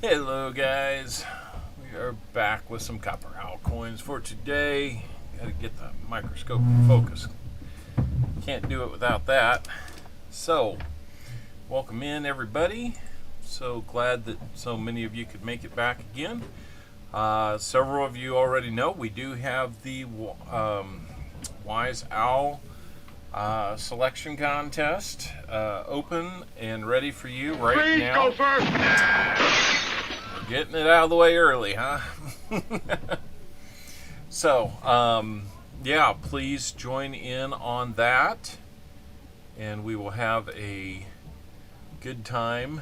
Hello guys, we are back with some CopperOwlCoins for today. Gotta get the microscope in focus. Can't do it without that. So, welcome in everybody. So glad that so many of you could make it back again. Several of you already know we do have the Wise Owl selection contest open and ready for you right now. Please go first. We're getting it out of the way early, huh? So, yeah, please join in on that, and we will have a good time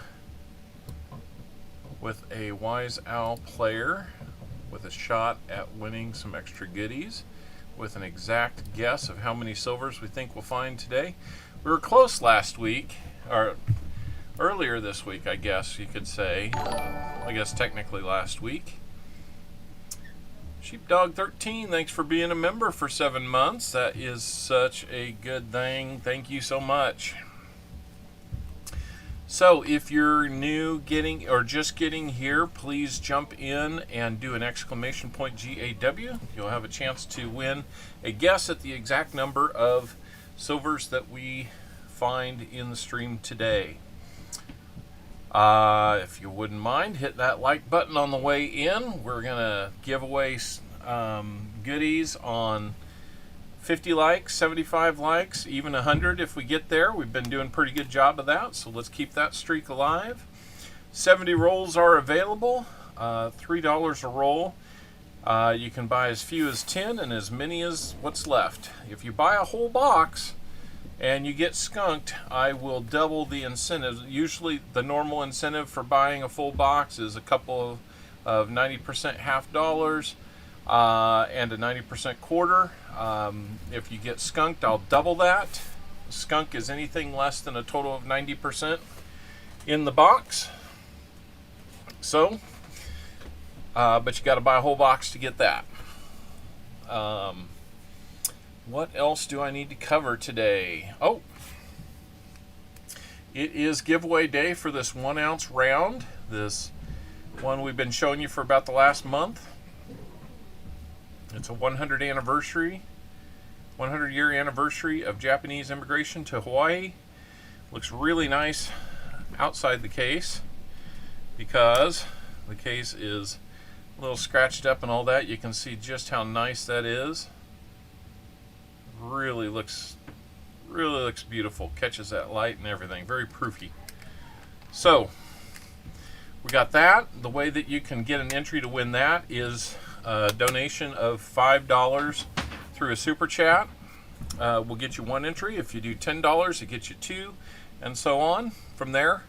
with a Wise Owl player with a shot at winning some extra goodies with an exact guess of how many silvers we think we'll find today. We were close last week, or earlier this week, I guess you could say. I guess technically last week. Sheepdog13, thanks for being a member for 7 months. That is such a good thing. Thank you so much. So if you're new or just getting here, please jump in and do an exclamation point GAW. You'll have a chance to win a guess at the exact number of silvers that we find in the stream today. If you wouldn't mind, hit that like button on the way in. We're gonna give away goodies on 50 likes, 75 likes, even 100 if we get there. We've been doing a pretty good job of that, so let's keep that streak alive. 70 rolls are available, $3 a roll. You can buy as few as 10 and as many as what's left. If you buy a whole box and you get skunked, I will double the incentive. Usually the normal incentive for buying a full box is a couple of 90% half dollars and a 90% quarter. If you get skunked, I'll double that. Skunk is anything less than a total of 90% in the box. So, but you got to buy a whole box to get that. What else do I need to cover today? Oh, it is giveaway day for this 1 ounce round. This one we've been showing you for about the last month. It's a 100 year anniversary of Japanese immigration to Hawaii. Looks really nice outside the case because the case is a little scratched up and all that. You can see just how nice that is. Really looks beautiful. Catches that light and everything. Very proofy. So we got that. The way that you can get an entry to win that is a donation of $5 through a super chat. Will get you 1 entry. If you do $10, it gets you 2, and so on from there.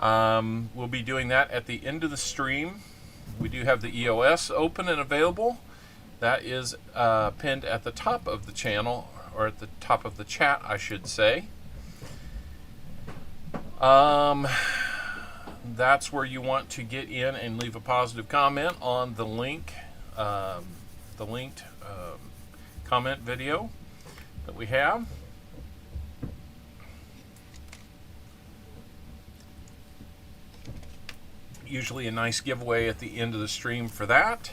We'll be doing that at the end of the stream. We do have the EOS open and available. That is pinned at the top of the channel, or at the top of the chat, I should say. That's where you want to get in and leave a positive comment on the linked comment video that we have. Usually a nice giveaway at the end of the stream for that.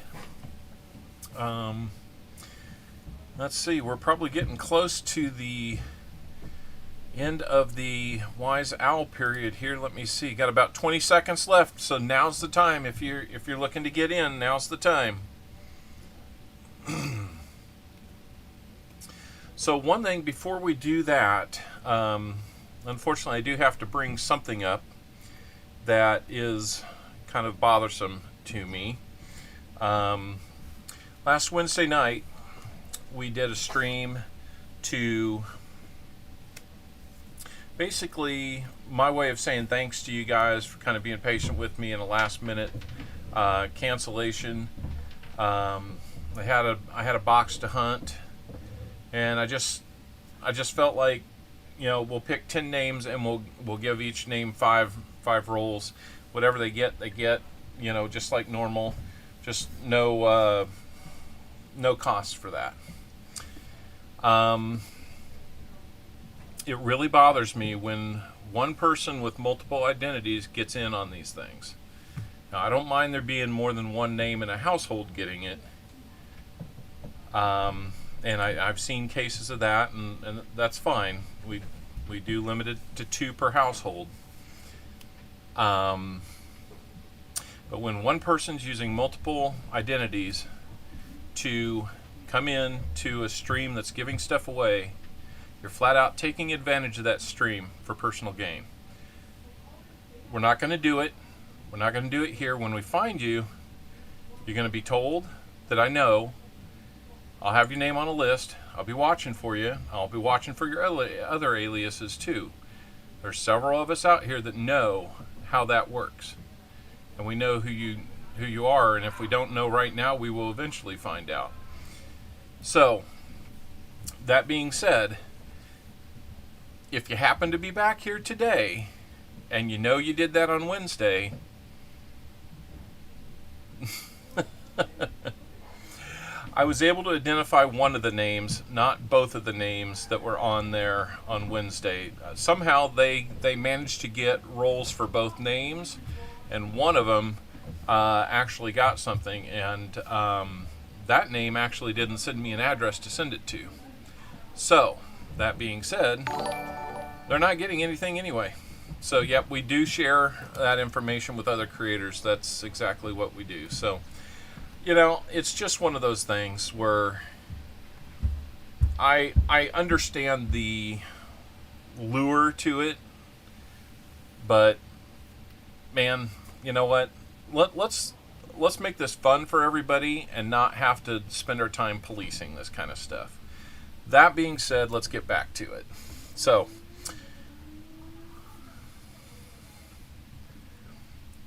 Let's see, we're probably getting close to the end of the Wise Owl period here. Let me see, got about 20 seconds left, so now's the time. If you're looking to get in, now's the time. So one thing before we do that, unfortunately I do have to bring something up that is kind of bothersome to me. Last Wednesday night we did a stream to basically my way of saying thanks to you guys for kind of being patient with me in a last minute cancellation. I had a box to hunt, and I just felt like, you know, we'll pick 10 names and we'll give each name five rolls. Whatever they get, you know, just like normal. Just no cost for that. It really bothers me when one person with multiple identities gets in on these things. Now, I don't mind there being more than one name in a household getting it. And I've seen cases of that, and that's fine. We do limit it to 2 per household. But when one person's using multiple identities to come in to a stream that's giving stuff away, you're flat out taking advantage of that stream for personal gain. We're not going to do it. We're not going to do it here. When we find you, you're going to be told that I know. I'll have your name on a list. I'll be watching for you. I'll be watching for your other aliases too. There's several of us out here that know how that works. And we know who you are, and if we don't know right now, we will eventually find out. So, that being said, if you happen to be back here today, and you know you did that on Wednesday, I was able to identify one of the names, not both of the names that were on there on Wednesday. Somehow they managed to get rolls for both names, and one of them actually got something, and that name actually didn't send me an address to send it to. So, that being said, they're not getting anything anyway. So, yep, we do share that information with other creators. That's exactly what we do. So, you know, it's just one of those things where I understand the lure to it, but man, you know what? Let's make this fun for everybody and not have to spend our time policing this kind of stuff. That being said, let's get back to it. So,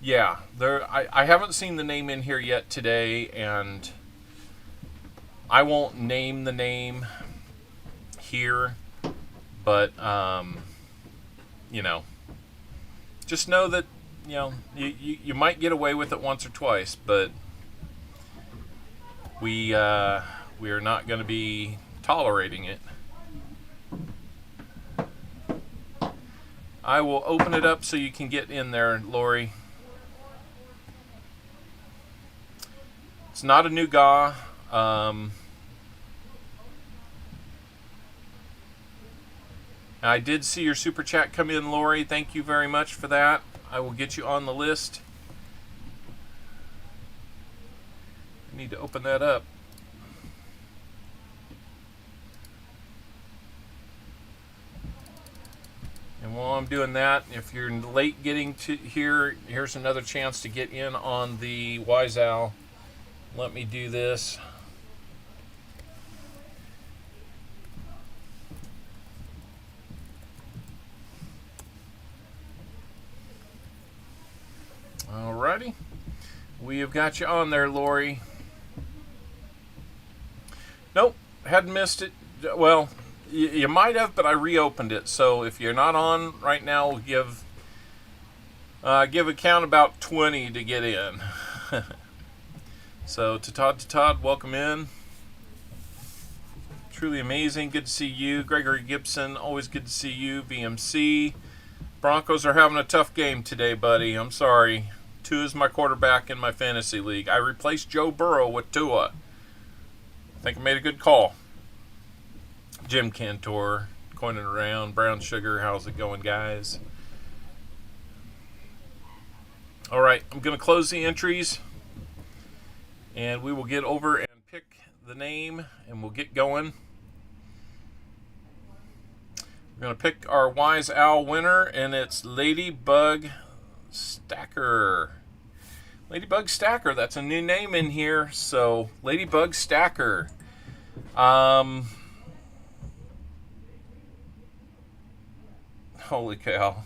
yeah, I haven't seen the name in here yet today, and I won't name the name here, but, you know, just know that, you know, you might get away with it once or twice, but we are not going to be tolerating it. I will open it up so you can get in there, Lori. It's not a new GA. I did see your super chat come in, Lori. Thank you very much for that. I will get you on the list. I need to open that up. And while I'm doing that, if you're late getting to here, here's another chance to get in on the Wise Owl. Let me do this. Alrighty. We have got you on there, Lori. Nope, hadn't missed it. Well, you might have, but I reopened it. So if you're not on right now, we'll give a count about 20 to get in. So to Todd, welcome in. Truly amazing. Good to see you. Gregory Gibson, always good to see you. VMC. Broncos are having a tough game today, buddy. I'm sorry. Tua is my quarterback in my fantasy league. I replaced Joe Burrow with Tua. I think I made a good call. Jim Cantor, coining around. Brown Sugar, how's it going, guys? All right, I'm going to close the entries, and we will get over and pick the name, and we'll get going. We're going to pick our Wise Owl winner, and it's Ladybug Stacker. Ladybug Stacker, that's a new name in here, so Ladybug Stacker. Holy cow.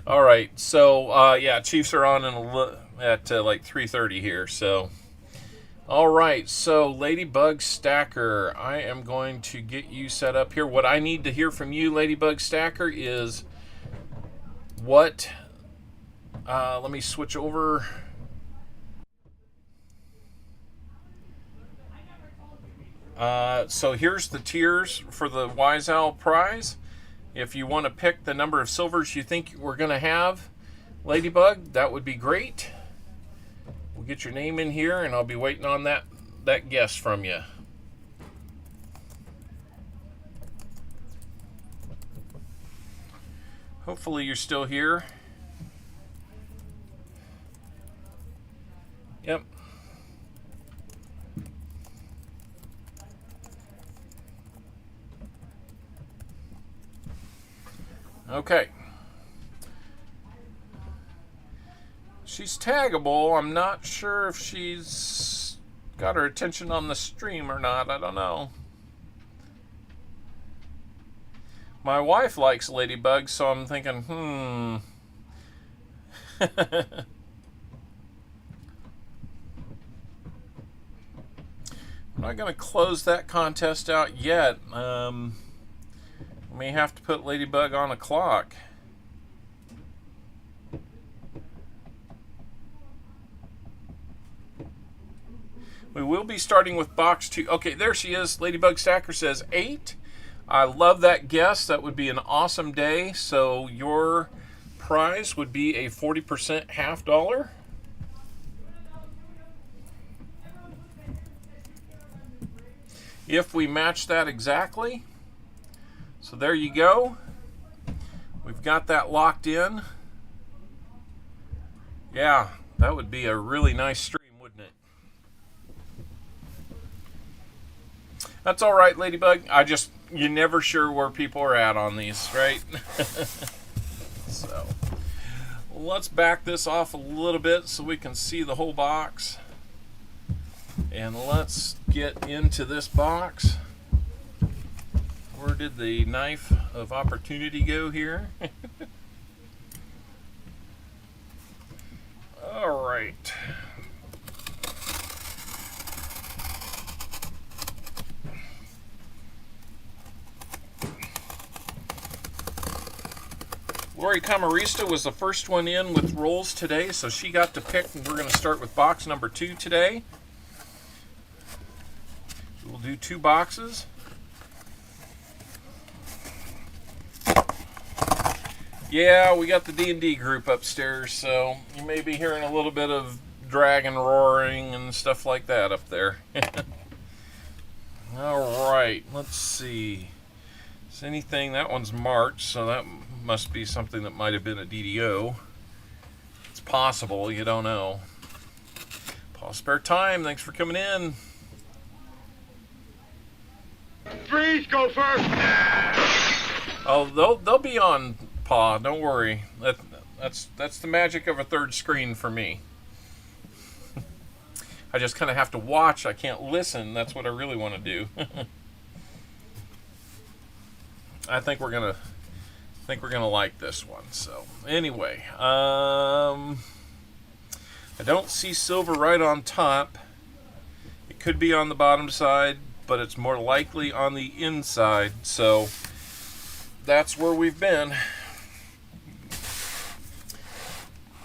All right, so yeah, Chiefs are on at like 3:30 here, so all right, so Ladybug Stacker, I am going to get you set up here. What I need to hear from you, Ladybug Stacker, is what let me switch over. So here's the tiers for the Wise Owl prize. If you want to pick the number of silvers you think we're going to have, Ladybug, that would be great. We'll get your name in here, and I'll be waiting on that guess from you. Hopefully you're still here. Yep. Okay. She's taggable. I'm not sure if she's got her attention on the stream or not. I don't know. My wife likes ladybugs, so I'm thinking, I'm not going to close that contest out yet. We may have to put Ladybug on a clock. We will be starting with box 2. Okay, there she is. Ladybug Stacker says 8. I love that guess. That would be an awesome day. So your prize would be a 40% half dollar. If we match that exactly. So there you go. We've got that locked in. Yeah, that would be a really nice stream, wouldn't it? That's all right, Ladybug. You're never sure where people are at on these, right? So let's back this off a little bit so we can see the whole box. And let's get into this box. Where did the knife of opportunity go here? All right. Lori Camarista was the first one in with rolls today, so she got to pick, and we're going to start with box number 2 today. We'll do 2 boxes. Yeah, we got the D&D group upstairs, so you may be hearing a little bit of dragon roaring and stuff like that up there. All right, let's see. Is anything? That one's March, so that must be something that might have been a DDO. It's possible, you don't know. Paul Spare Time, thanks for coming in. Freeze, Gopher! Oh, they'll be on, Pa. Don't worry. That's the magic of a third screen for me. I just kind of have to watch. I can't listen. That's what I really want to do. I think we're gonna like this one. So anyway, I don't see silver right on top. It could be on the bottom side, but it's more likely on the inside. So that's where we've been.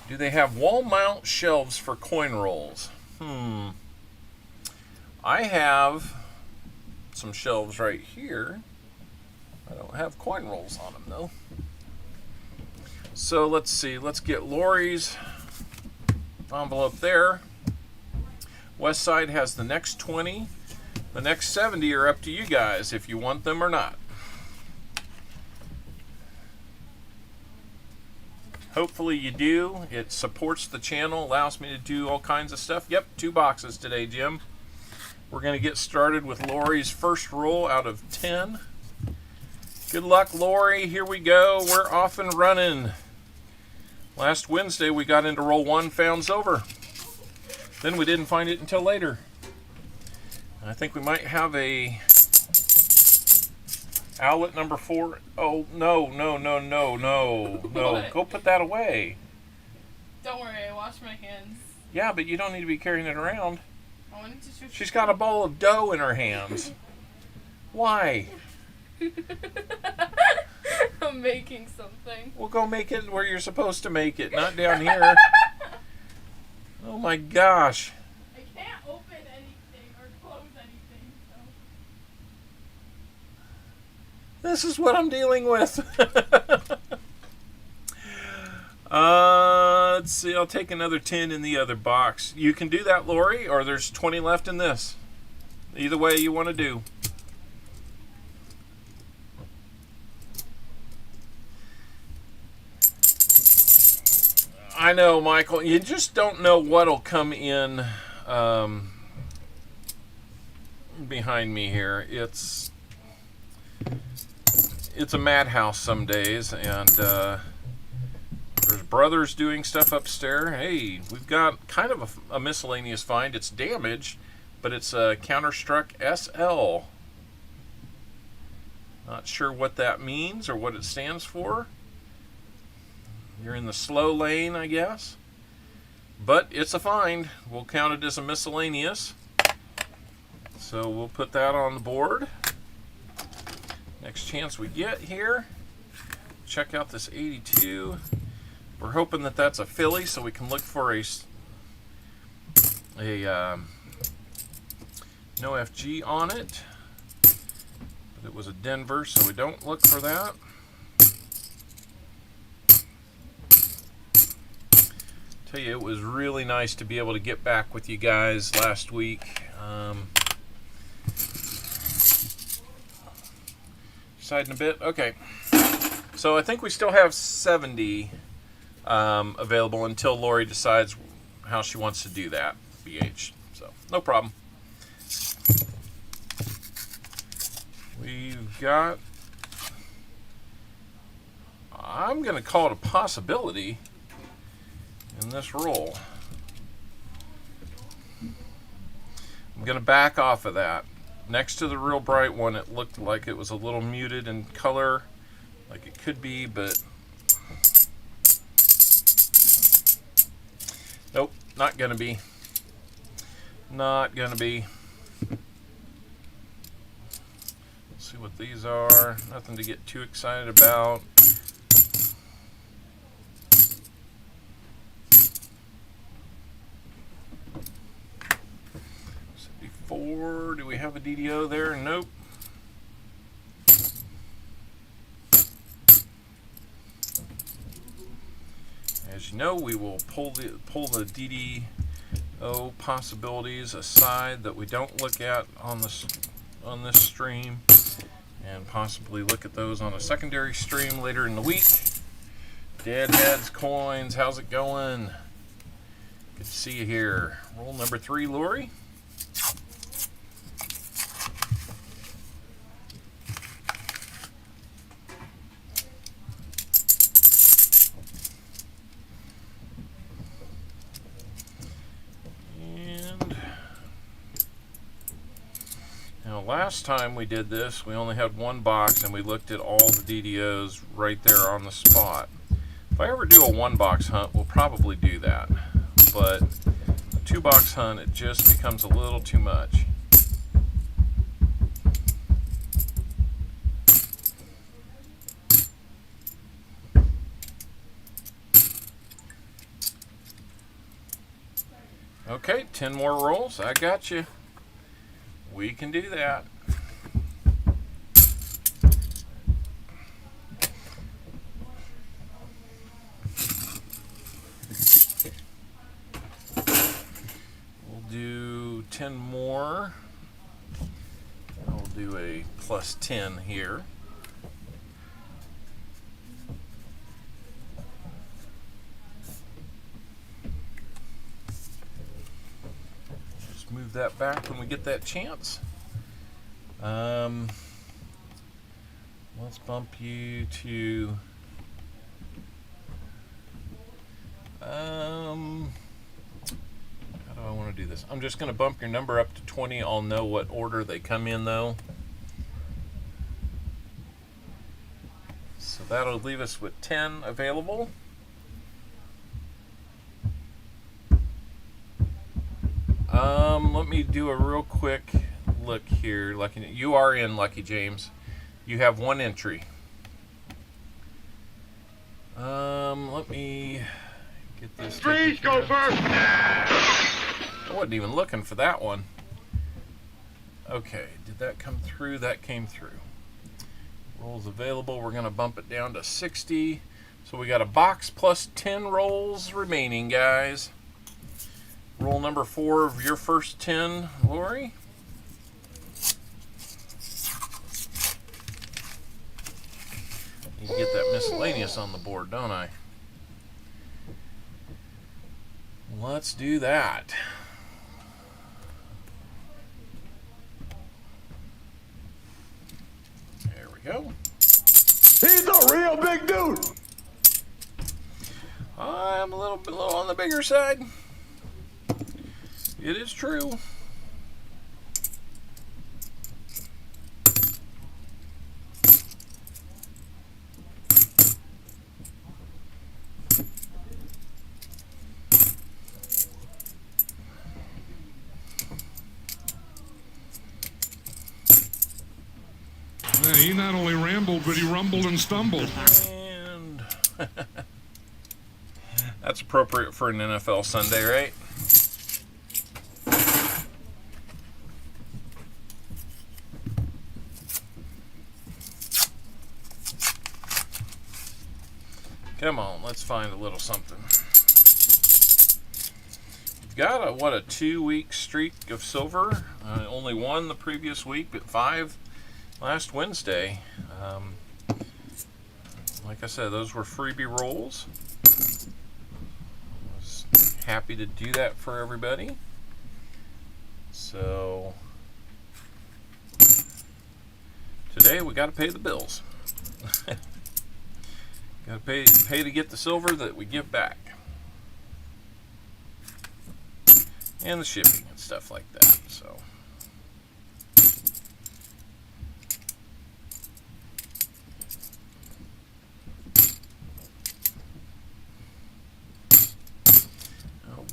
Do they have wall mount shelves for coin rolls? I have some shelves right here. I don't have coin rolls on them though. So let's see. Let's get Lori's envelope there. West Side has the next 20. The next 70 are up to you guys if you want them or not. Hopefully you do. It supports the channel, allows me to do all kinds of stuff. Yep, 2 boxes today, Jim. We're going to get started with Lori's first roll out of 10. Good luck, Lori. Here we go. We're off and running. Last Wednesday, we got into roll 1, found silver. Then we didn't find it until later. I think we might have a owlet number 4. Oh, no. What? Go put that away. Don't worry, I washed my hands. Yeah, but you don't need to be carrying it around. I wanted to show She's got a bowl of dough in her hands. Why? I'm making something. Well, go make it where you're supposed to make it, not down here. Oh my gosh. I can't open anything or close anything, so. This is what I'm dealing with. Let's see, I'll take another 10 in the other box. You can do that, Lori, or there's 20 left in this. Either way you want to do. I know, Michael, you just don't know what'll come in behind me here. It's a madhouse some days, and there's brothers doing stuff upstairs. Hey, we've got kind of a miscellaneous find. It's damaged, but it's a Counter-Struck SL. Not sure what that means or what it stands for. You're in the slow lane, I guess. But it's a find. We'll count it as a miscellaneous. So we'll put that on the board. Next chance we get here. Check out this 82. We're hoping that that's a Philly, so we can look for a no FG on it. But it was a Denver, so we don't look for that. Tell you, it was really nice to be able to get back with you guys last week. Deciding a bit. Okay. So I think we still have 70 available until Lori decides how she wants to do that. BH. So, no problem. We've got... I'm going to call it a possibility in this roll. I'm going to back off of that. Next to the real bright one, it looked like it was a little muted in color, like it could be, but nope, not going to be. Not going to be. Let's see what these are. Nothing to get too excited about. Do we have a DDO there? Nope. As you know, we will pull the DDO possibilities aside that we don't look at on this stream, and possibly look at those on a secondary stream later in the week. Deadheads Coins, how's it going? Good to see you here. Roll number 3, Lori. Last time we did this, we only had one box and we looked at all the DDOs right there on the spot. If I ever do a one box hunt, we'll probably do that. But a 2-box hunt, it just becomes a little too much. Okay, 10 more rolls. I got you. We can do that. We'll do 10 more. I'll do a plus 10 here. Move that back when we get that chance. Let's bump you to how do I want to do this? I'm just going to bump your number up to 20. I'll know what order they come in though. So that'll leave us with 10 available. Let me do a real quick look here. Lucky, you are in, Lucky James. You have 1 entry. Let me get this. Freeze, go first. I wasn't even looking for that one. Okay, did that come through? That came through. Rolls available. We're going to bump it down to 60. So we got a box plus 10 rolls remaining, guys. Roll number 4 of your first 10, Lori. Need to get that miscellaneous on the board, don't I? Let's do that. There we go. He's a real big dude. I'm a little bit low on the bigger side. It is true. Yeah, he not only rambled, but he rumbled and stumbled. And that's appropriate for an NFL Sunday, right? Come on, let's find a little something. We've got a 2-week streak of silver. Only 1 the previous week, but 5 last Wednesday. Like I said, those were freebie rolls. I was happy to do that for everybody. So today we got to pay the bills. Got to pay to get the silver that we give back, and the shipping and stuff like that. So.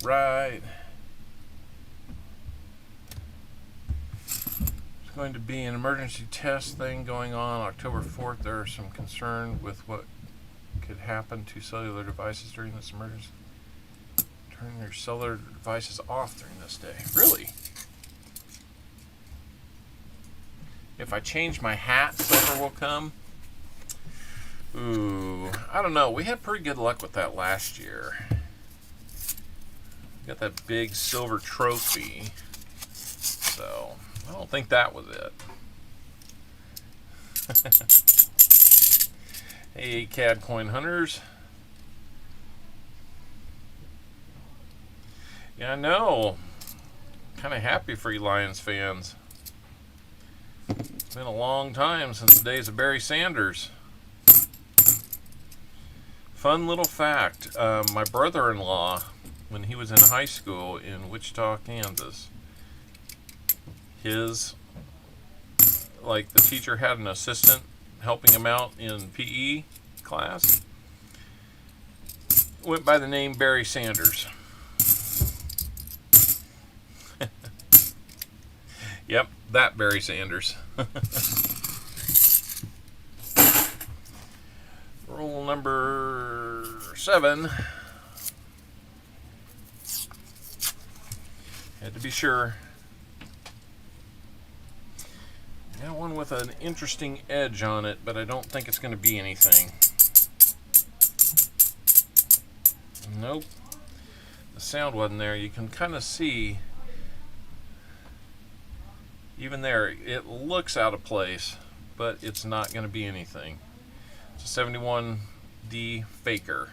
Right. There's going to be an emergency test thing going on October 4th. There are some concern with what could happen to cellular devices during this emergency. Turn your cellular devices off during this day. Really? If I change my hat, silver will come? Ooh, I don't know. We had pretty good luck with that last year. Got that big silver trophy. So, I don't think that was it. Hey, CAD coin hunters. Yeah, I know. Kind of happy for you Lions fans. It's been a long time since the days of Barry Sanders. Fun little fact. My brother-in-law, when he was in high school in Wichita, Kansas, the teacher had an assistant helping him out in PE class. Went by the name Barry Sanders. Yep, that Barry Sanders. Roll number 7. Had to be sure. Got one with an interesting edge on it, but I don't think it's going to be anything. Nope. The sound wasn't there. You can kind of see, even there, it looks out of place, but it's not going to be anything. It's a 71D faker.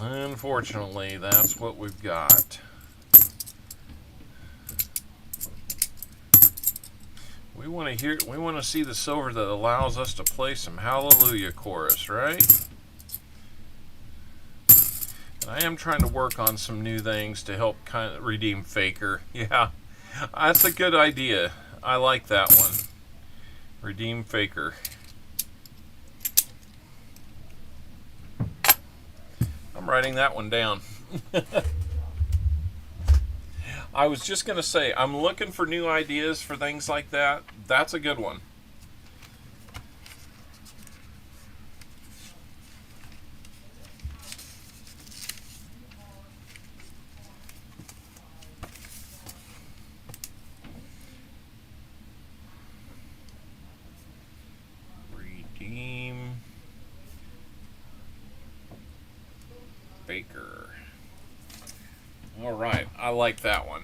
Unfortunately, that's what we've got. We want to see the silver that allows us to play some Hallelujah chorus, right? And I am trying to work on some new things to help kind of redeem faker. Yeah, that's a good idea. I like that one. Redeem faker. I'm writing that one down. I was just going to say, I'm looking for new ideas for things like that. That's a good one. Redeem Baker. All right, I like that one.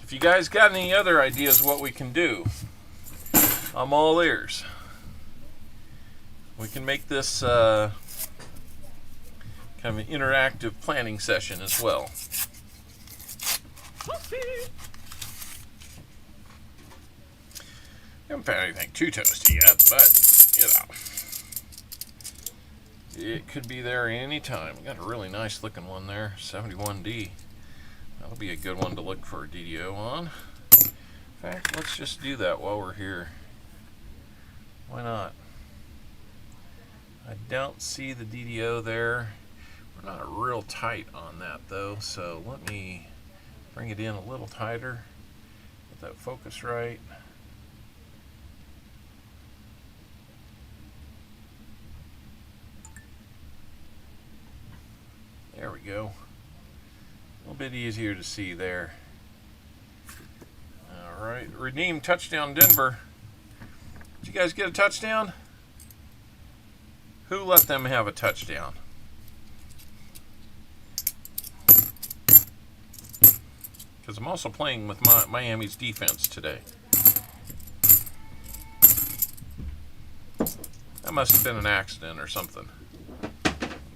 If you guys got any other ideas what we can do, I'm all ears. We can make this kind of an interactive planning session as well. Haven't found anything too toasty yet, but you know, it could be there any time. We got a really nice looking one there, 71D. That'll be a good one to look for a DDO on. In fact, let's just do that while we're here. Why not? I don't see the DDO there. We're not real tight on that though, so let me bring it in a little tighter. Get that focus right. There we go. A little bit easier to see there. All right, redeem touchdown Denver. Did you guys get a touchdown? Who let them have a touchdown? Because I'm also playing with Miami's defense today. That must have been an accident or something.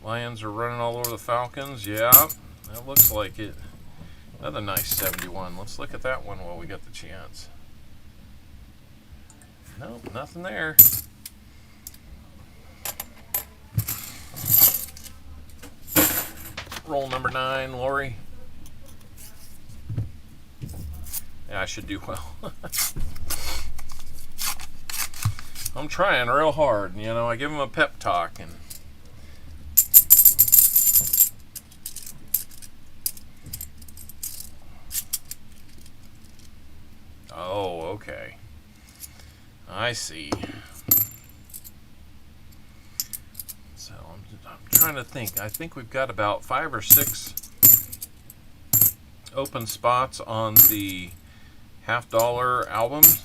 Lions are running all over the Falcons. Yeah, that looks like it. Another nice 71. Let's look at that one while we got the chance. Nope, nothing there. Roll number 9, Lori. Yeah, I should do well. I'm trying real hard. You know, I give him a pep talk and oh, okay. I see. So I'm trying to think. I think we've got about 5 or 6 open spots on the $50 albums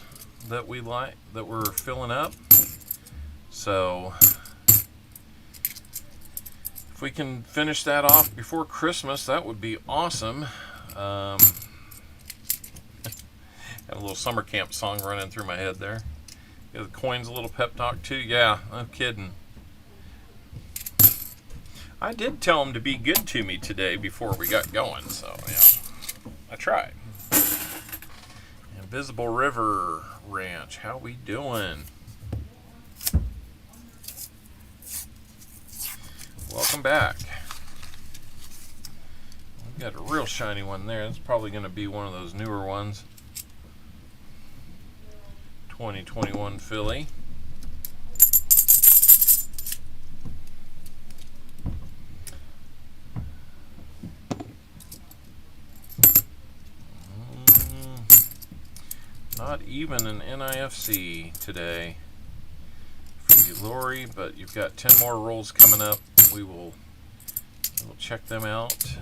that we like, that we're filling up. So if we can finish that off before Christmas, that would be awesome. Got a little summer camp song running through my head there. Give the coins a little pep talk too. Yeah, no kidding. I did tell them to be good to me today before we got going, so yeah, I tried. Invisible River Ranch, how we doing? Welcome back. We've got a real shiny one there. That's probably going to be one of those newer ones. 2021 Philly. Not even an NIFC today for you, Lori, but you've got 10 more rolls coming up. We'll check them out.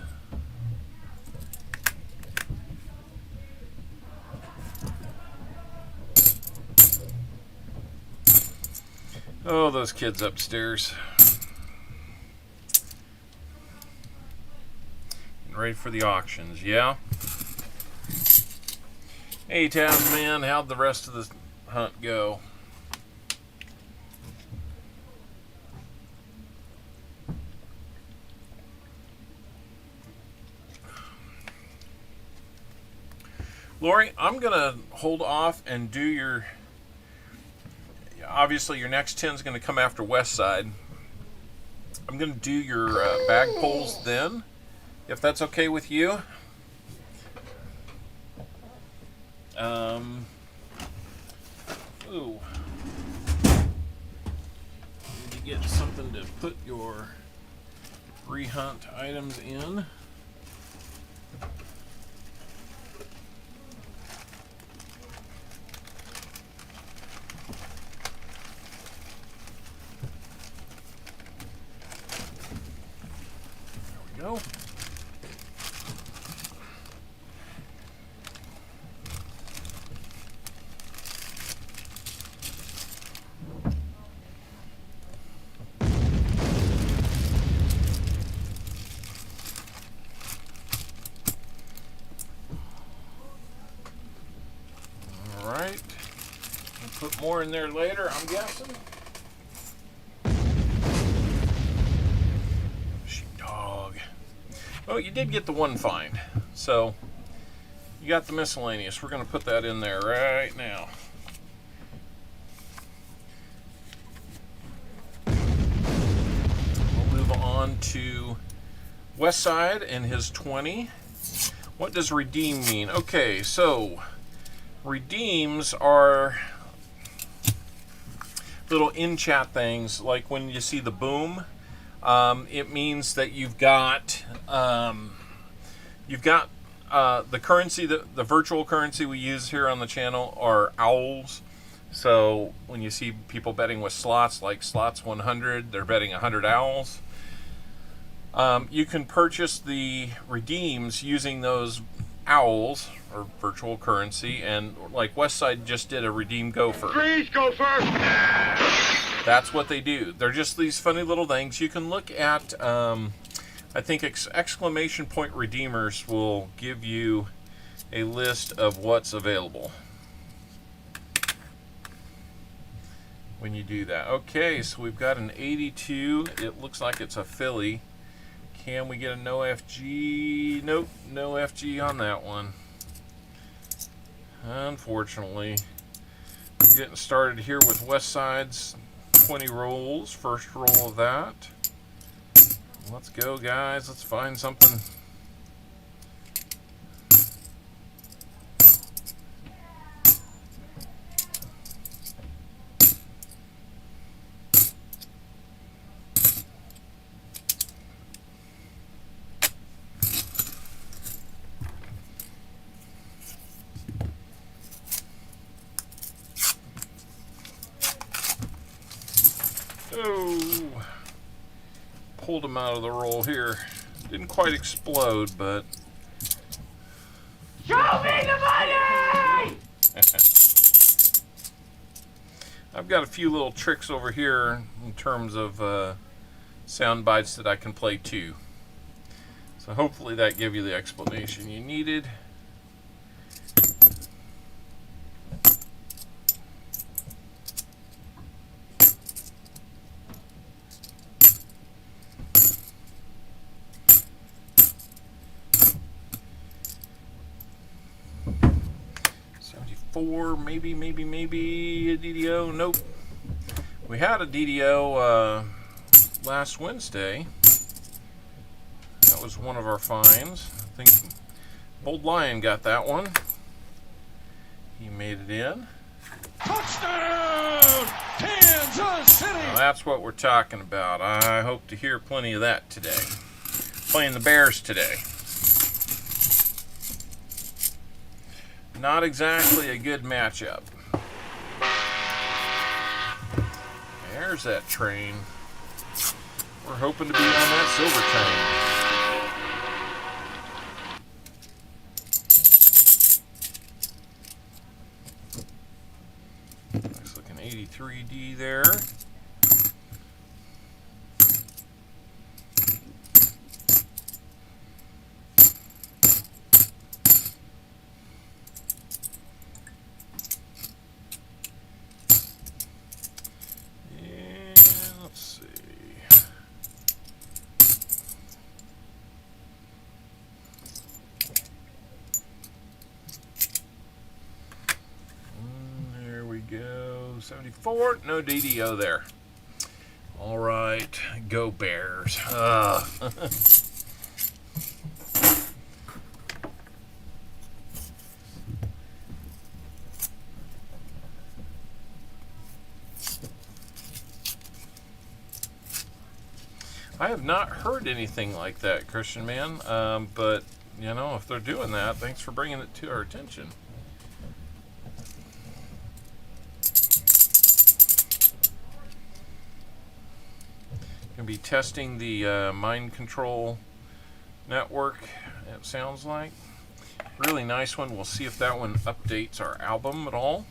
Oh, those kids upstairs. Getting ready for the auctions, yeah? Hey, Tasman, how'd the rest of the hunt go? Lori, I'm going to hold off and do your... Obviously, your next 10 is going to come after West Side. I'm going to do your bag pulls then, if that's okay with you. Ooh. Need to get something to put your rehunt items in. There we go. more in there later, I'm guessing. Sheepdog. Well, you did get the one find, so you got the miscellaneous. We're going to put that in there right now. We'll move on to Westside and his 20. What does redeem mean? Okay, so redeems are little in-chat things, like when you see the boom, it means that you've got the currency, the virtual currency we use here on the channel are owls. So when you see people betting with slots, like slots 100, they're betting 100 owls. You can purchase the redeems using those owls or virtual currency, and like Westside just did a redeem gopher. Freeze, Gopher! That's what they do. They're just these funny little things. You can look at, I think exclamation point redeemers will give you a list of what's available when you do that. Okay, so we've got an 82. It looks like it's a Philly. Can we get a no FG? Nope, no FG on that one. Unfortunately. We're getting started here with Westside's 20 rolls. First roll of that. Let's go, guys. Let's find something. Oh, pulled him out of the roll here. Didn't quite explode, but Show me the money! I've got a few little tricks over here in terms of sound bites that I can play too. So hopefully that gave you the explanation you needed. Maybe a DDO. Nope. We had a DDO last Wednesday. That was one of our finds. I think Bold Lion got that one. He made it in. Touchdown! Kansas City! Now that's what we're talking about. I hope to hear plenty of that today. Playing the Bears today. Not exactly a good matchup. There's that train. We're hoping to be on that silver train. Looks like an 83D there. Go 74, no DDO there. All right, go Bears. I have not heard anything like that, Christian man, but you know, if they're doing that, thanks for bringing it to our attention. Going to be testing the mind control network, it sounds like. Really nice one. We'll see if that one updates our album at all.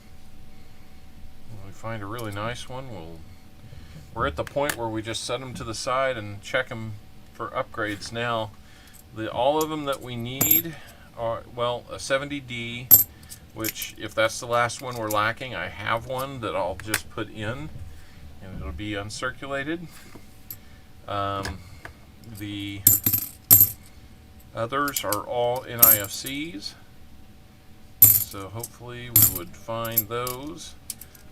When we find a really nice one, we're at the point where we just set them to the side and check them for upgrades now. All of them that we need are, well, a 70D, which if that's the last one we're lacking, I have one that I'll just put in and it'll be uncirculated. The others are all NIFCs, so hopefully we would find those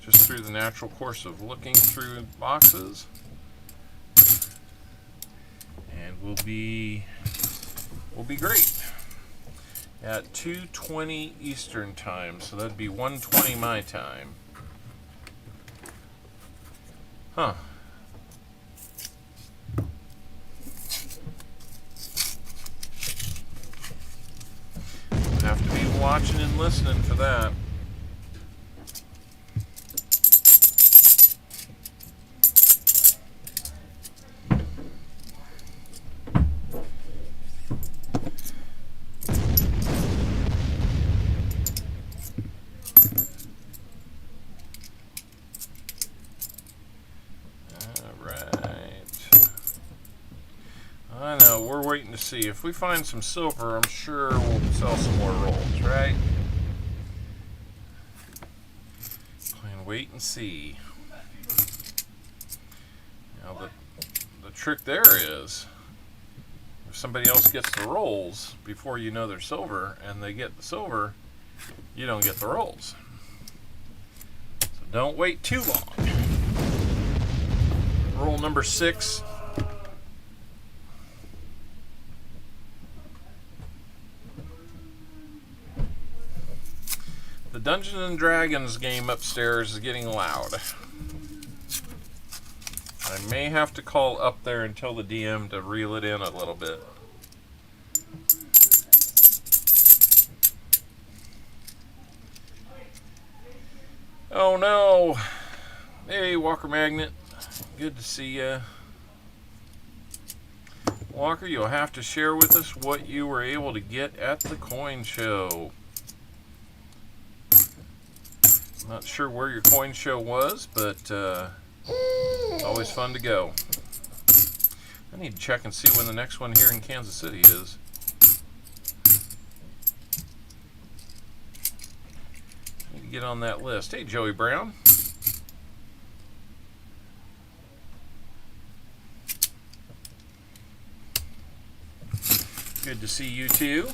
just through the natural course of looking through boxes, and we'll be great. At 2:20 Eastern time, so that'd be 1:20 my time. Huh. Have to be watching and listening for that. I know, we're waiting to see. If we find some silver, I'm sure we'll sell some more rolls, right? Playing wait and see. Now the trick there is, if somebody else gets the rolls before you know they're silver, and they get the silver, you don't get the rolls. So don't wait too long. Roll number 6. The Dungeons and Dragons game upstairs is getting loud. I may have to call up there and tell the DM to reel it in a little bit. Oh no! Hey, Walker Magnet. Good to see ya. Walker, you'll have to share with us what you were able to get at the coin show. Not sure where your coin show was, but it's always fun to go. I need to check and see when the next one here in Kansas City is. Need to get on that list. Hey, Joey Brown. Good to see you too.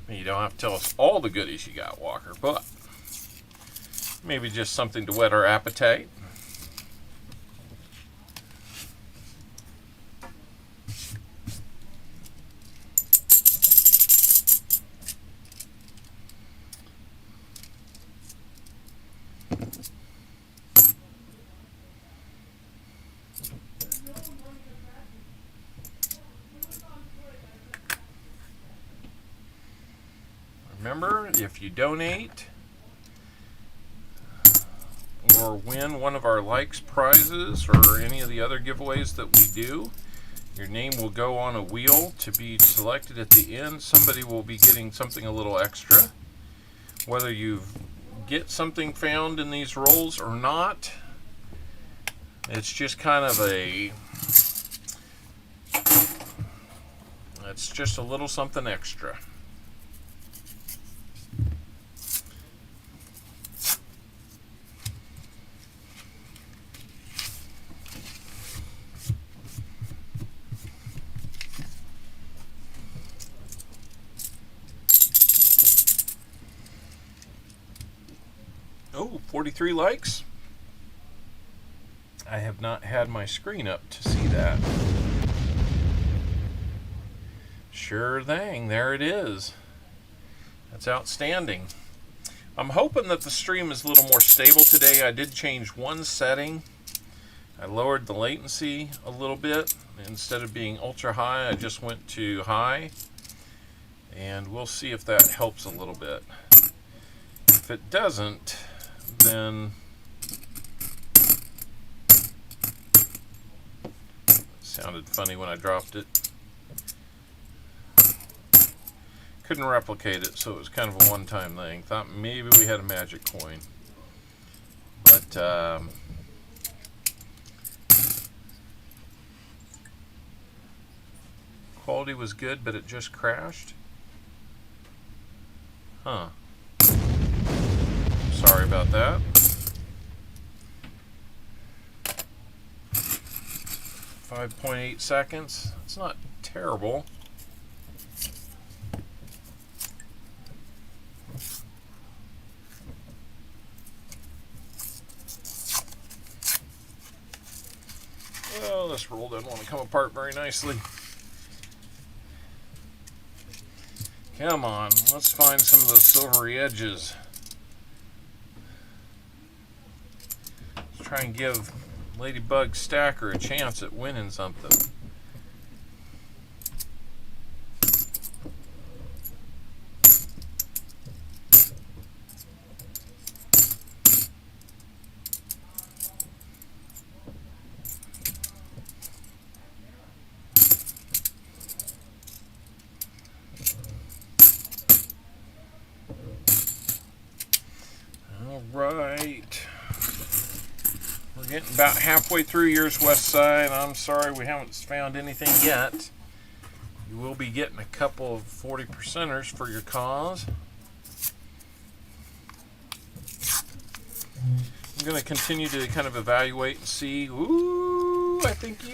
You don't have to tell us all the goodies you got, Walker, but maybe just something to whet our appetite. Remember, if you donate or win one of our likes prizes or any of the other giveaways that we do, your name will go on a wheel to be selected at the end. Somebody will be getting something a little extra. Whether you get something found in these rolls or not, it's just kind of it's just a little something extra. Oh, 43 likes. I have not had my screen up to see that. Sure thing, there it is. That's outstanding. I'm hoping that the stream is a little more stable today. I did change one setting. I lowered the latency a little bit. Instead of being ultra high, I just went to high. And we'll see if that helps a little bit. If it doesn't, then it sounded funny when I dropped it. Couldn't replicate it, so it was kind of a one-time thing. Thought maybe we had a magic coin, but Quality was good, but it just crashed. Huh. Sorry about that. 5.8 seconds. It's not terrible. Well, this roll doesn't want to come apart very nicely. Come on, let's find some of those silvery edges. Let's try and give Ladybug Stacker a chance at winning something. Right. We're getting about halfway through yours, West Side. I'm sorry we haven't found anything yet. You will be getting a couple of 40%ers for your cause. I'm going to continue to kind of evaluate and see. Ooh, I think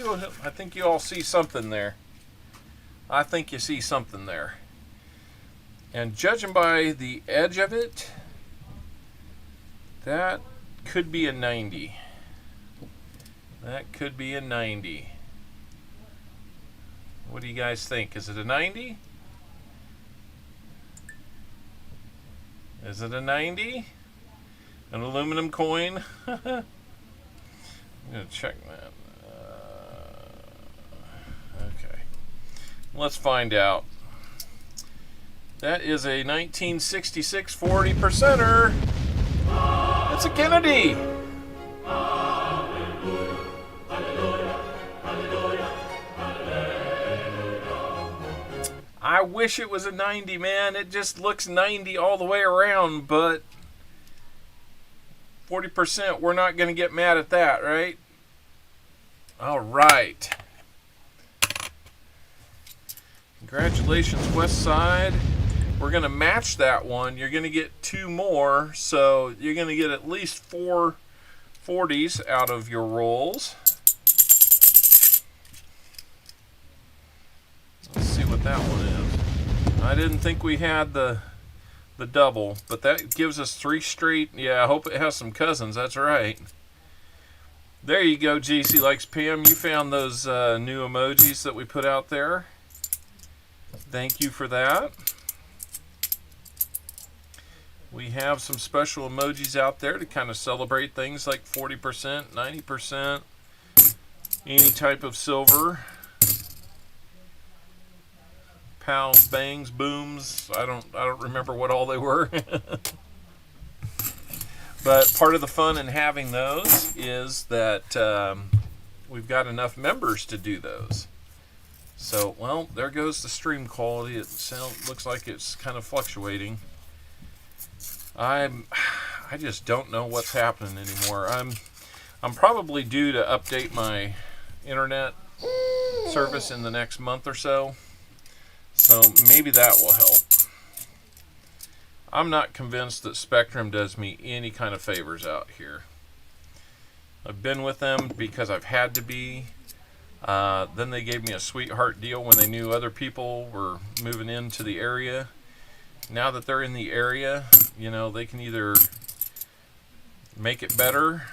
you all see something there. I think you see something there. And judging by the edge of it, that could be a 90. That could be a 90. What do you guys think? Is it a 90? Is it a 90? An aluminum coin? I'm going to check that. Okay. Let's find out. That is a 1966 40%er. It's a Kennedy. I wish it was a 90, man. It just looks 90 all the way around, but 40%, we're not going to get mad at that, right? All right. Congratulations, West Side. We're going to match that one. You're going to get 2 more, so you're going to get at least 4 40s out of your rolls. Let's see what that one is. I didn't think we had the double, but that gives us 3 straight. Yeah, I hope it has some cousins. That's right. There you go, GC Likes PM. You found those new emojis that we put out there. Thank you for that. We have some special emojis out there to kind of celebrate things like 40%, 90%, any type of silver. Pals, bangs, booms. I don't remember what all they were. But part of the fun in having those is that we've got enough members to do those. So, well, there goes the stream quality. It looks like it's kind of fluctuating. I just don't know what's happening anymore. I'm probably due to update my internet service in the next month or so. So maybe that will help. I'm not convinced that Spectrum does me any kind of favors out here. I've been with them because I've had to be. Then they gave me a sweetheart deal when they knew other people were moving into the area. Now that they're in the area, you know, they can either make it better,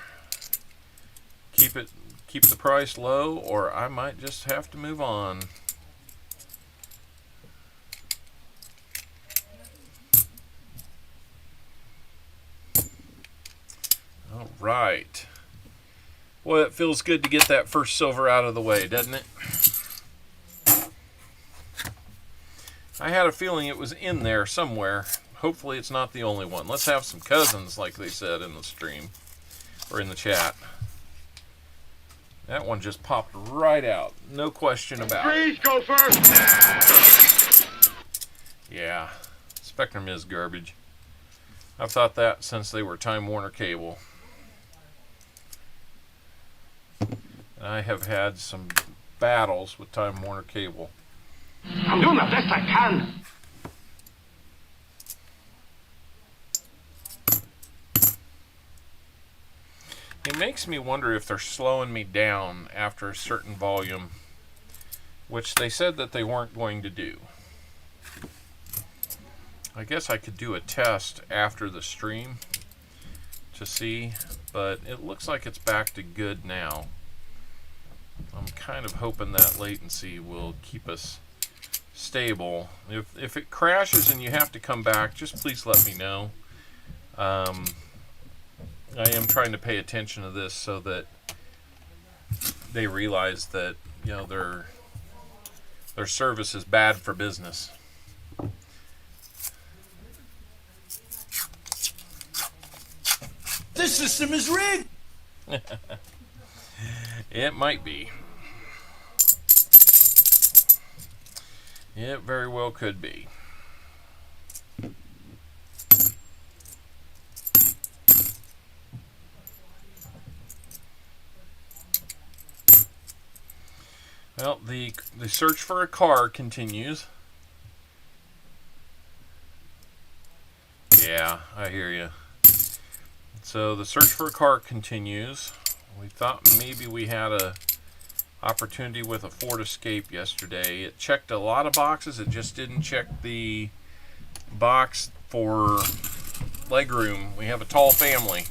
keep the price low, or I might just have to move on. All right. Well, it feels good to get that first silver out of the way, doesn't it? I had a feeling it was in there somewhere. Hopefully it's not the only one. Let's have some cousins, like they said in the stream, or in the chat. That one just popped right out. No question about it. Freeze, go first. Yeah, Spectrum is garbage. I've thought that since they were Time Warner Cable. And I have had some battles with Time Warner Cable. I'm doing the best I can. It makes me wonder if they're slowing me down after a certain volume, which they said that they weren't going to do. I guess I could do a test after the stream to see, but it looks like it's back to good now. I'm kind of hoping that latency will keep us stable. If it crashes and you have to come back, just please let me know. I am trying to pay attention to this so that they realize that, you know, their service is bad for business. This system is rigged. It might be. It very well could be. Well, the search for a car continues. Yeah, I hear you. So the search for a car continues. We thought maybe we had a opportunity with a Ford Escape yesterday. It checked a lot of boxes. It just didn't check the box for legroom. We have a tall family.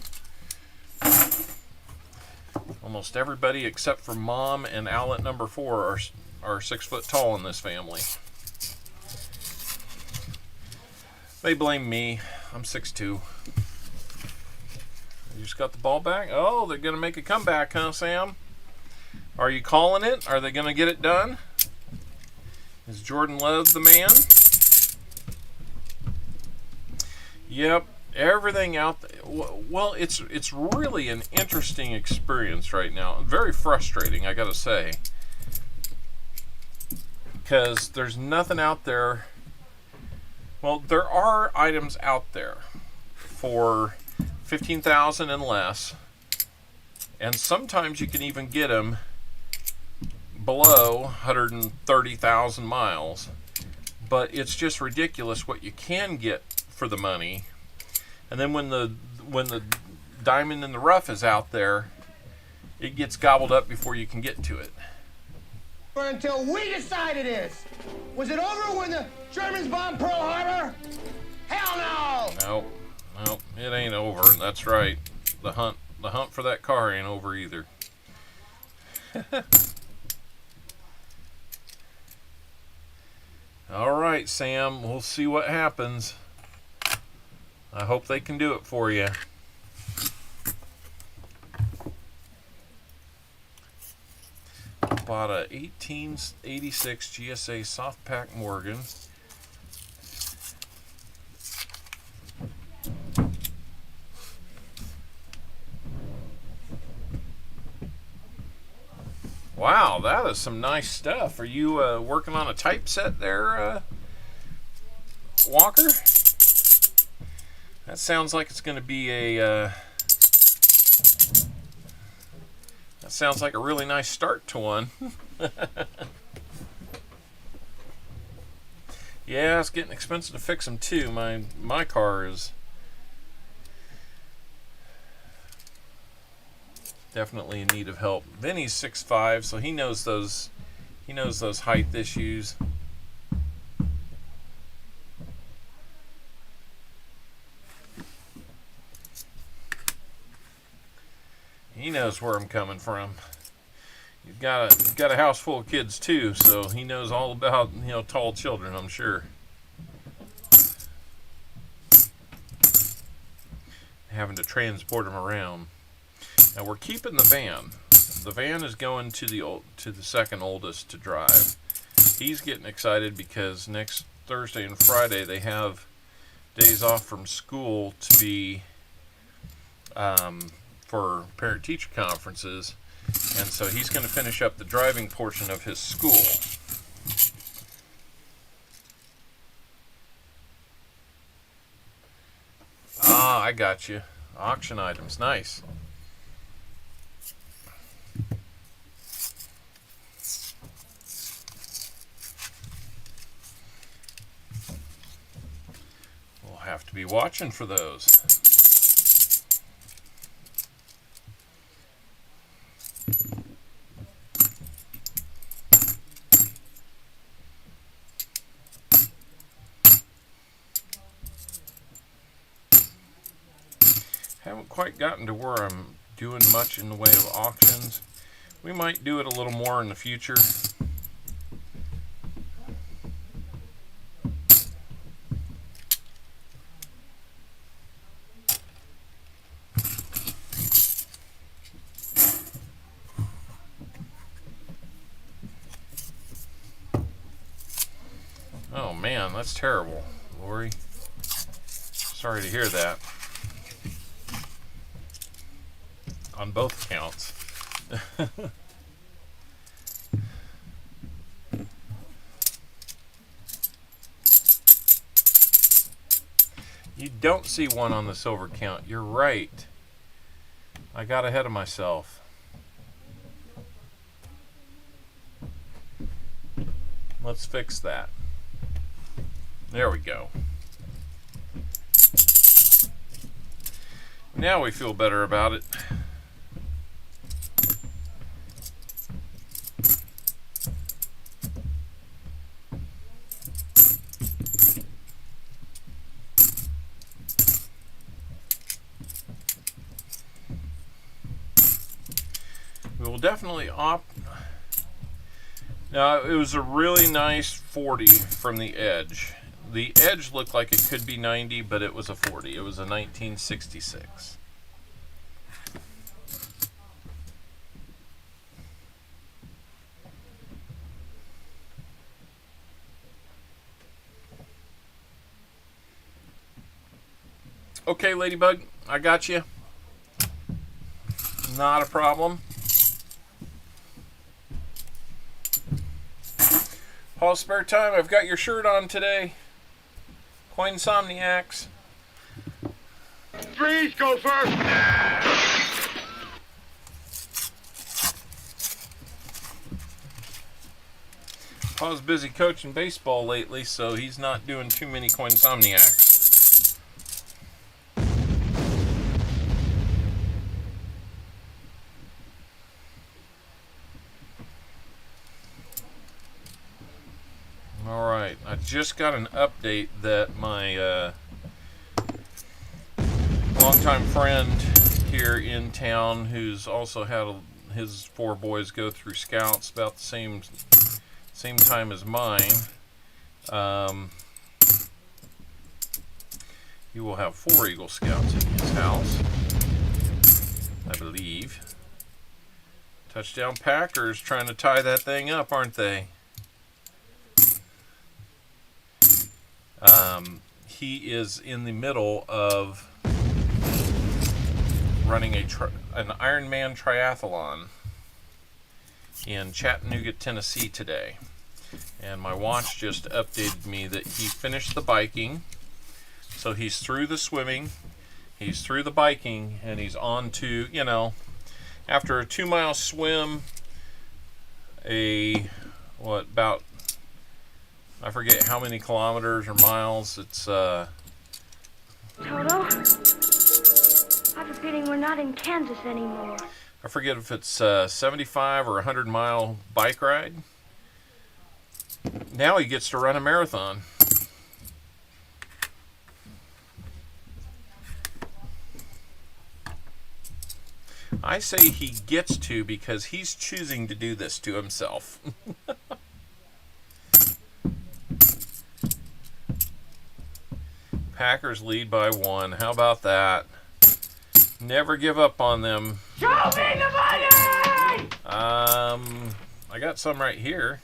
Almost everybody except for Mom and Owlet number 4 are 6 foot tall in this family. They blame me. I'm 6'2". You just got the ball back? Oh, they're going to make a comeback, huh, Sam? Are you calling it? Are they going to get it done? Is Jordan Love the man? Yep. Everything out there. Well, it's really an interesting experience right now. Very frustrating, I gotta say, because there's nothing out there. Well, there are items out there for $15,000 and less, and sometimes you can even get them below 130,000 miles. But it's just ridiculous what you can get for the money. And then when the diamond in the rough is out there, it gets gobbled up before you can get to it. Until we decide it is. Was it over when the Germans bombed Pearl Harbor? Hell no! Nope, it ain't over. That's right. The hunt for that car ain't over either. All right, Sam. We'll see what happens. I hope they can do it for you. Bought a 1886 GSA soft pack Morgan. Wow, that is some nice stuff. Are you working on a typeset there, Walker? That sounds like it's going to be that sounds like a really nice start to one. Yeah, it's getting expensive to fix them too. My car is definitely in need of help. Vinny's 6'5", so he knows those height issues. He knows where I'm coming from. You've got a house full of kids too, so he knows all about, you know, tall children, I'm sure. Having to transport them around. Now we're keeping the van. The van is going to the second oldest to drive. He's getting excited because next Thursday and Friday they have days off from school to be for parent-teacher conferences, and so he's going to finish up the driving portion of his school. Ah, I got you. Auction items, nice. have to be watching for those. Haven't quite gotten to where I'm doing much in the way of auctions. We might do it a little more in the future. Oh man, that's terrible, Lori. Sorry to hear that. On both counts. You don't see one on the silver count. You're right. I got ahead of myself. Let's fix that. There we go. Now we feel better about it. We will definitely opt. Now, it was a really nice 40 from the edge. The edge looked like it could be 90, but it was a 40. It was a 1966. Okay, Ladybug, I got you. Not a problem. Paul's spare time, I've got your shirt on today. Coinsomniacs. Freeze, go first! Paul's busy coaching baseball lately, so he's not doing too many Coinsomniacs. Alright, I just got an update that my longtime friend here in town, who's also had his 4 boys go through Scouts about the same time as mine, he will have 4 Eagle Scouts in his house, I believe. Touchdown Packers trying to tie that thing up, aren't they? He is in the middle of running an Ironman triathlon in Chattanooga, Tennessee today. And my watch just updated me that he finished the biking. So he's through the swimming, he's through the biking, and he's on to, you know, after a 2-mile swim, about, I forget how many kilometers or miles. It's Toto, I have a feeling we're not in Kansas anymore. I forget if it's 75 or 100-mile bike ride. Now he gets to run a marathon. I say he gets to because he's choosing to do this to himself. Packers lead by 1. How about that? Never give up on them. Show me the money! I got some right here.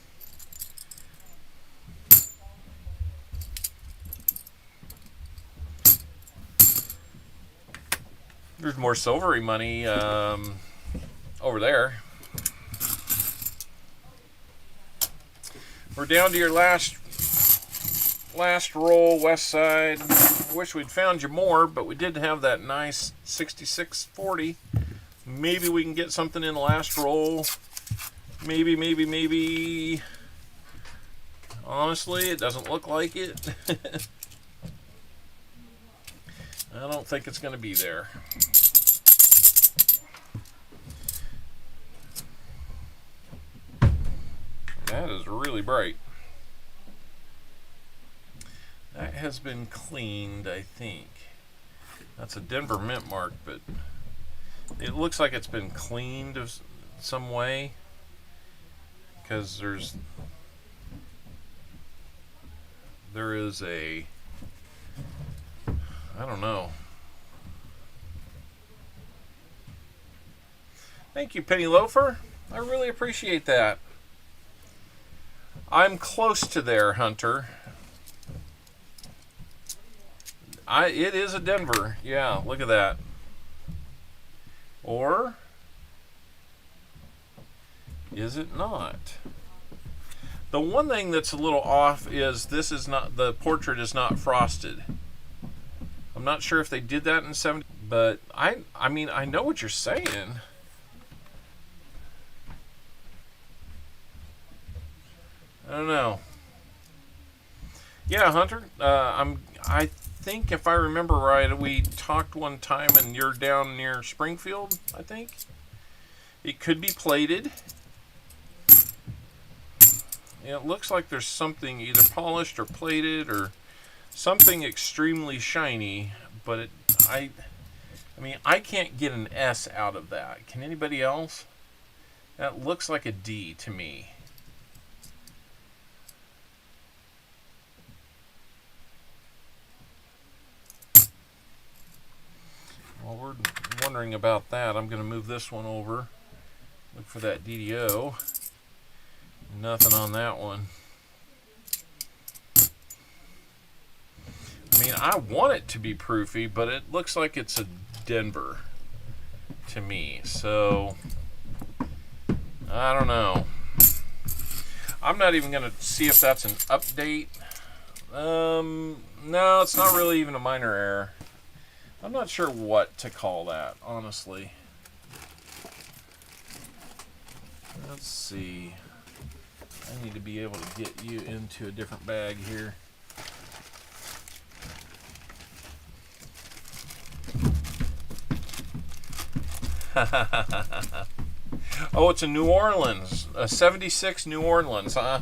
There's more silvery money over there. We're down to your last roll, West Side. I wish we'd found you more, but we did have that nice 66.40. Maybe we can get something in the last roll. Maybe. Honestly, it doesn't look like it. I don't think it's going to be there. That is really bright. That has been cleaned, I think. That's a Denver mint mark, but it looks like it's been cleaned of some way, because there is a, I don't know. Thank you, Penny Loafer. I really appreciate that. I'm close to there, Hunter. It is a Denver. Yeah, look at that. Or is it not? The one thing that's a little off is this is not, the portrait is not frosted. I'm not sure if they did that in 70, but I mean, I know what you're saying. I don't know. Yeah, Hunter. I think if I remember right, we talked one time, and you're down near Springfield. I think it could be plated. It looks like there's something either polished or plated or something extremely shiny, but I mean, I can't get an S out of that. Can anybody else? That looks like a D to me. While we're wondering about that, I'm going to move this one over. Look for that DDO. Nothing on that one. I mean, I want it to be proofy, but it looks like it's a Denver to me. So, I don't know. I'm not even going to see if that's an update. No, it's not really even a minor error. I'm not sure what to call that, honestly. Let's see. I need to be able to get you into a different bag here. Oh, it's a New Orleans. A 76 New Orleans, huh?